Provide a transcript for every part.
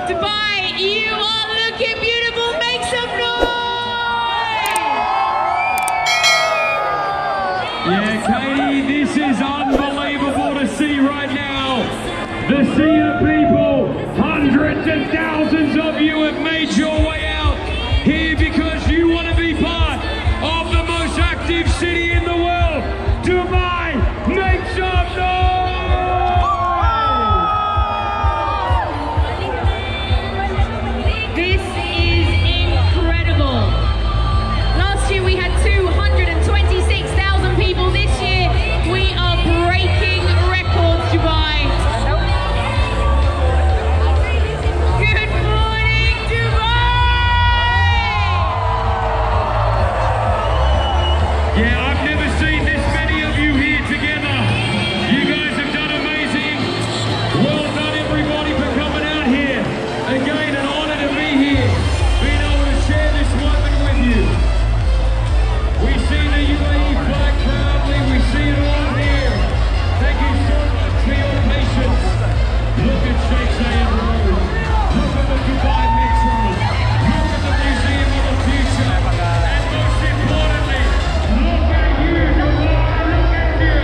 Dubai, you are looking beautiful. Make some noise! Yeah, Katie, this is unbelievable to see right now. The sea of people, hundreds and thousands of you have made your way out here because you want to be part of the most active city in the world. Dubai, make some noise! This is incredible. Last year we had 226,000 people. This year we are breaking records, Dubai. Good morning, Dubai! Yeah, I've never seen this many of you here together. You guys have done amazing. Well done, everybody, for coming out here. Again, an honor to be here, being able to share this moment with you. We see the UAE flag proudly. We see it all here. Thank you so much for your patience. Look at Sheikh Zayed Road. Look at the Dubai Metro. Look at the Museum of the Future. And most importantly, look at you, Dubai. Look at you.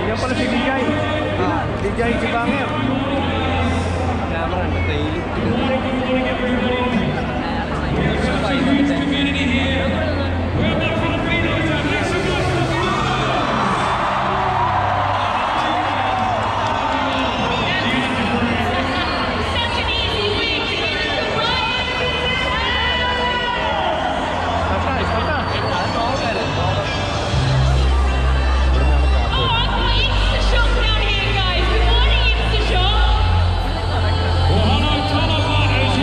Yan pala si DJ. DJ Jibangir. Community here. We're the Filipinos and let's go. Such an easy win to get in Dubai. Oh, I've got Insta shop down here, guys. Good morning, Insta shop. Well, hello, televisers.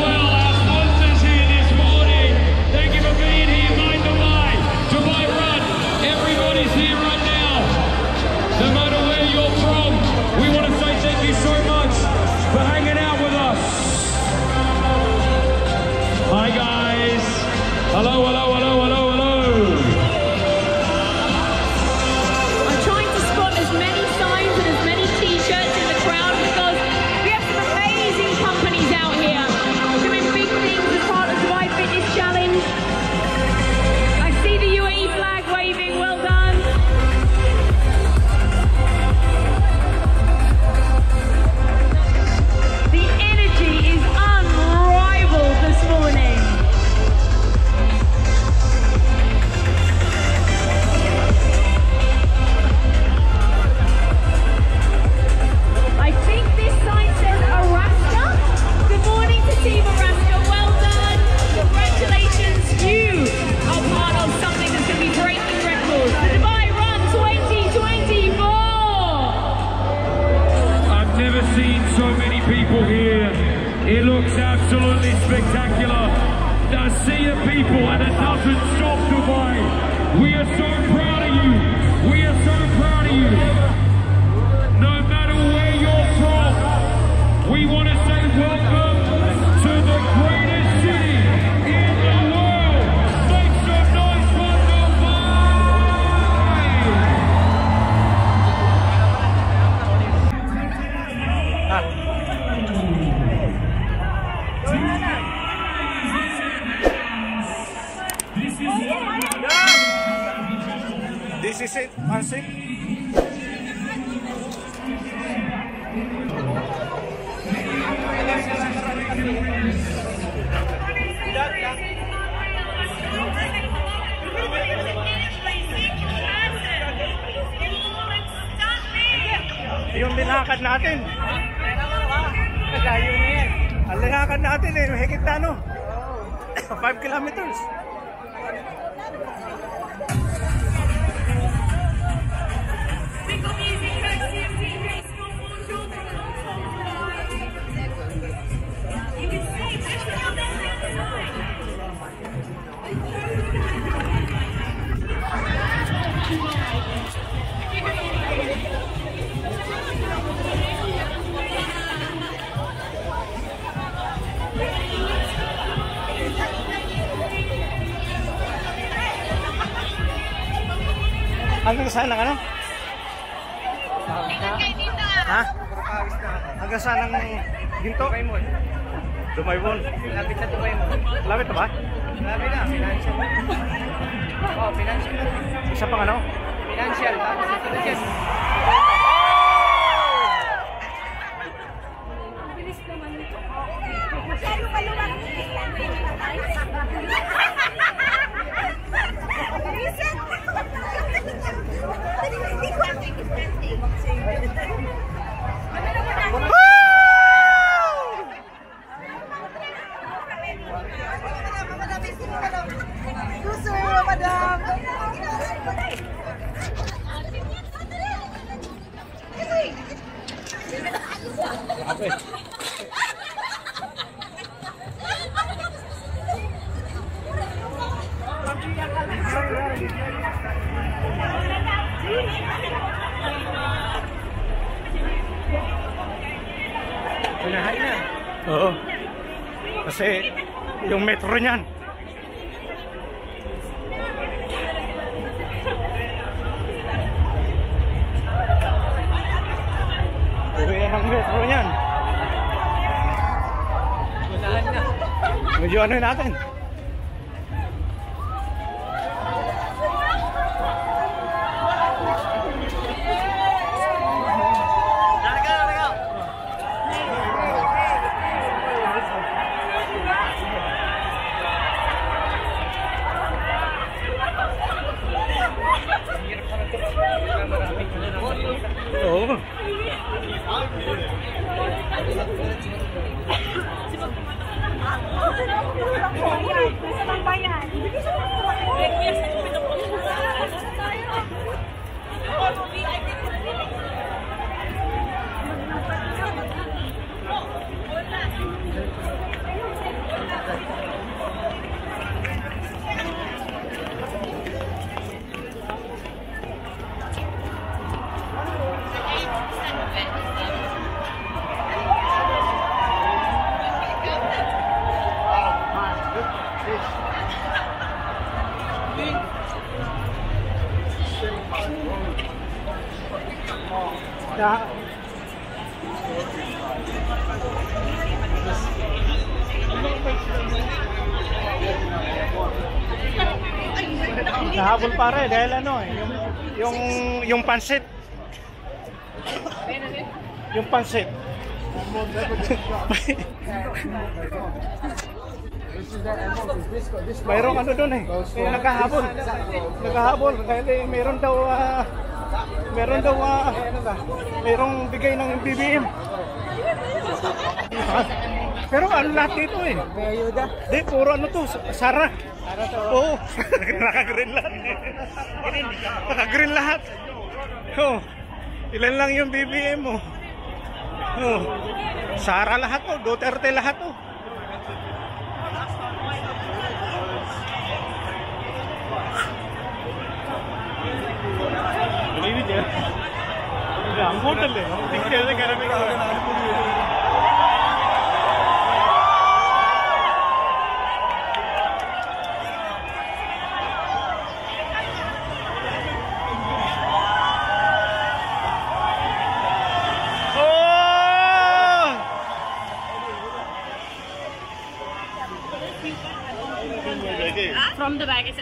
of people, and it doesn't stop Dubai. We are so proud of you. We are so proud of you. No matter where you're from, we want to say welcome to the greatest city in the world. Make some noise for Dubai. This is it, Pansip. Yung linakad natin. Kagayo na yan. Ang linakad natin eh, higit na ano? 5 kilometers. Hanggang saan ang ano? Ha? Hanggang saan ang ginto? Dumay Mall. Lapit na Dumay Mall. Lapit na ba? Lapit na. Financial. Oh, financial. Isa pang ano? Financial. Tapos ito na dyan. Bilis naman ito. Masyado maluwag. Unahay na. Oo. Kasi yung metro niyan. Uwi na ng metro niyan. Unahan na. Medyo ano natin. Oo. Nahabol pare dahil ano yung pansit. Yung pansit. Mayroong ano doon eh. Naghahabol. Naghahabol dahil mayroon daw mayroong bigay ng BBM. Pero ano lahat dito eh? May ayuda. Di, puro ano to, Sara. Oo. Naka-green lahat. Naka-green lahat. Oh. Ilan lang yung BBM mo? Oh. Sara lahat to, Duterte lahat to. അങ്ങോട്ടല്ലേ ടിക്കറ്റ് കിടക്കുന്നത്. From the back, it's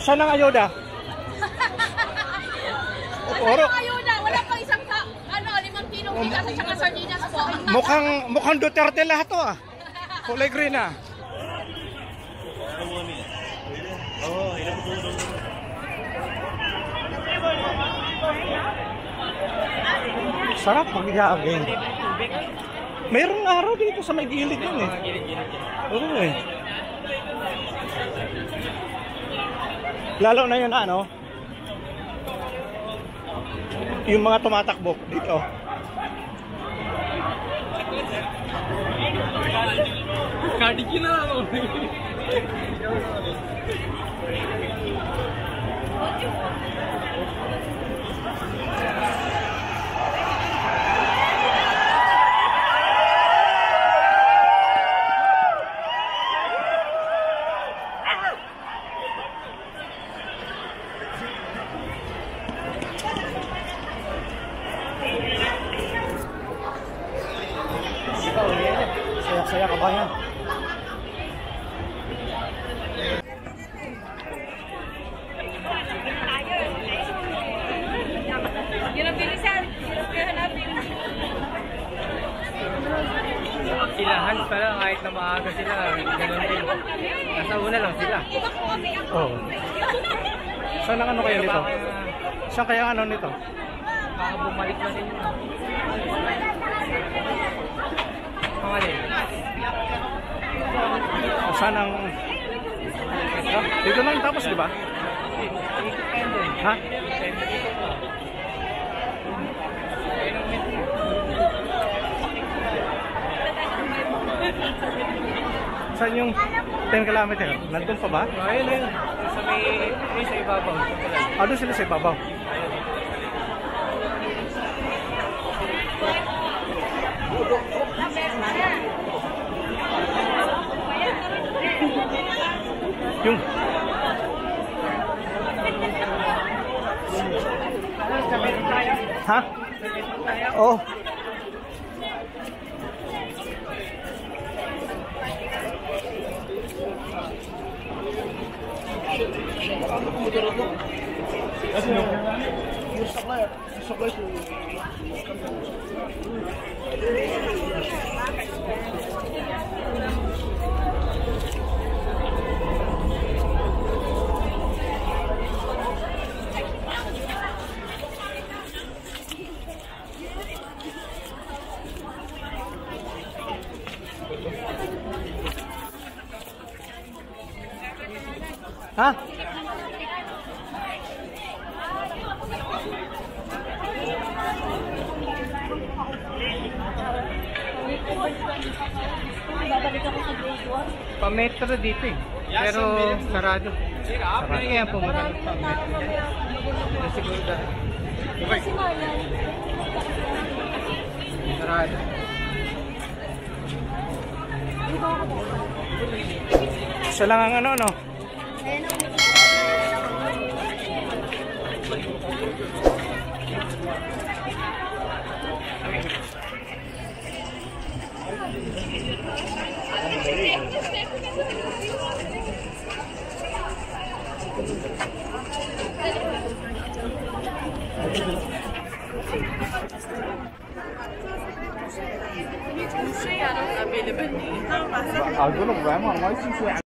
Saan ang ayuda? Oro. ayuda. Wala pa isang 5 kilong bigas at saka sardinas po. Mukhang Duterte lahat to ah. Kulay green ah. Sarap mag-jogging. Mayroong araw dito sa may gilid yun eh. Oo eh. Lalo na yun ano, yung mga tumatakbo dito. Kadiki na ako. Saya kabayan. Silahan pala kahit na maaga sila, ganun din. Nasa una lang sila. Oh. Saan ang ano kayo nito? Saan kaya ang ano nito? Baka bumalik na din yun. Pangalin. Saan ang... Dito lang tapos, di ba? Ha? Saan yung 10 kilometer? Nandun pa ba? Ayun, ayun. Sa may sa ibabaw. Doon sila sa ibabaw. Yung ha? Oh. Ha? Pa-metro dito eh. Pero sarado. Kaya pumunta ng pa-metro. Siguro dahil. Sarado. Isa lang ang ano, no? Available. I'll go to Grandma. Why is she